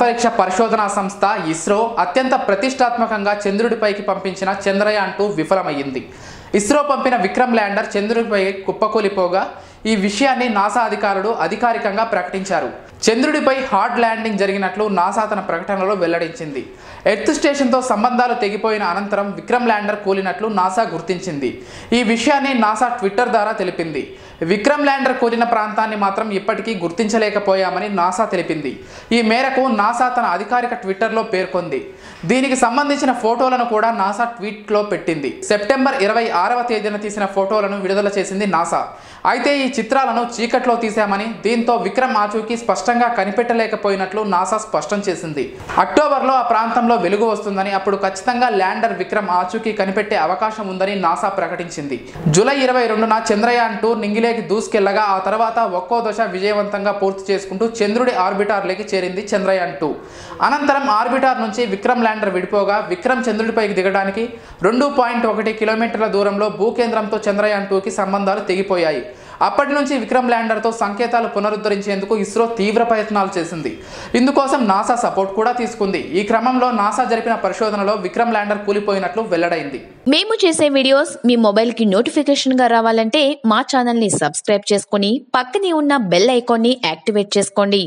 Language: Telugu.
అంతరిక్ష పరిశోధనా సంస్థ ఇస్రో అత్యంత ప్రతిష్టాత్మకంగా చంద్రుడిపైకి పంపించిన చంద్రయాన్-2 విఫలమైంది. ఇస్రో పంపిన విక్రమ్ ల్యాండర్ చంద్రుడిపై కుప్పకూలిపోగా ఈ విషయాన్ని నాసా అధికారులు అధికారికంగా ప్రకటించారు. చంద్రుడిపై హార్డ్ ల్యాండింగ్ జరిగినట్లు నాసా తన ప్రకటనలో వెల్లడించింది. ఎర్త్ స్టేషన్తో సంబంధాలు తెగిపోయిన అనంతరం విక్రమ్ ల్యాండర్ కూలినట్లు నాసా గుర్తించింది. ఈ విషయాన్ని నాసా ట్విట్టర్ ద్వారా తెలిపింది. విక్రమ్ ల్యాండర్ కూలిన ప్రాంతాన్ని మాత్రం ఇప్పటికీ గుర్తించలేకపోయామని నాసా తెలిపింది. ఈ మేరకు నాసా తన అధికారిక ట్విట్టర్లో పేర్కొంది. దీనికి సంబంధించిన ఫోటోలను కూడా నాసా ట్వీట్లో పెట్టింది. సెప్టెంబర్ 26వ తేదీన తీసిన ఫోటోలను విడుదల చేసింది నాసా. అయితే ఈ చిత్రాలను చీకట్లో తీశామని, దీంతో విక్రమ్ ఆచూకీ స్పష్టంగా కనిపెట్టలేకపోయినట్లు నాసా స్పష్టం చేసింది. అక్టోబర్లో ఆ ప్రాంతంలో వెలుగు వస్తుందని, అప్పుడు ఖచ్చితంగా ల్యాండర్ విక్రమ్ ఆచూకీ కనిపెట్టే అవకాశం ఉందని నాసా ప్రకటించింది. జూలై 22న చంద్రయాన్-2 నింగిలోకి దూసుకెళ్లగా ఆ తర్వాత ఒక్కో దశ విజయవంతంగా పూర్తి చేసుకుంటూ చంద్రుడి ఆర్బిటార్లోకి చేరింది చంద్రయాన్-2. అనంతరం ఆర్బిటార్ నుంచి విక్రమ్ ల్యాండర్ విడిపోగా విక్రమ్ చంద్రుడిపైకి దిగడానికి 2.1 కిలోమీటర్ల దూరంలో భూకేంద్రంతో చంద్రయాన్-2కి సంబంధాలు తెగిపోయాయి. అప్పటి నుంచి విక్రమ్ ల్యాండర్తో సంకేతాలు పునరుద్ధరించేందుకు ఇస్రో తీవ్ర ప్రయత్నాలు చేసింది. ఇందుకోసం నాసా సపోర్ట్ కూడా తీసుకుంది. ఈ క్రమంలో నాసా జరిపిన పరిశోధనలో విక్రమ్ ల్యాండర్ కూలిపోయినట్లు వెల్లడైంది. మేము చేసే వీడియోస్ మీ మొబైల్కి నోటిఫికేషన్గా రావాలంటే మా ఛానల్ని సబ్స్క్రైబ్ చేసుకుని పక్కనే ఉన్న బెల్ ఐకాన్ని యాక్టివేట్ చేసుకోండి.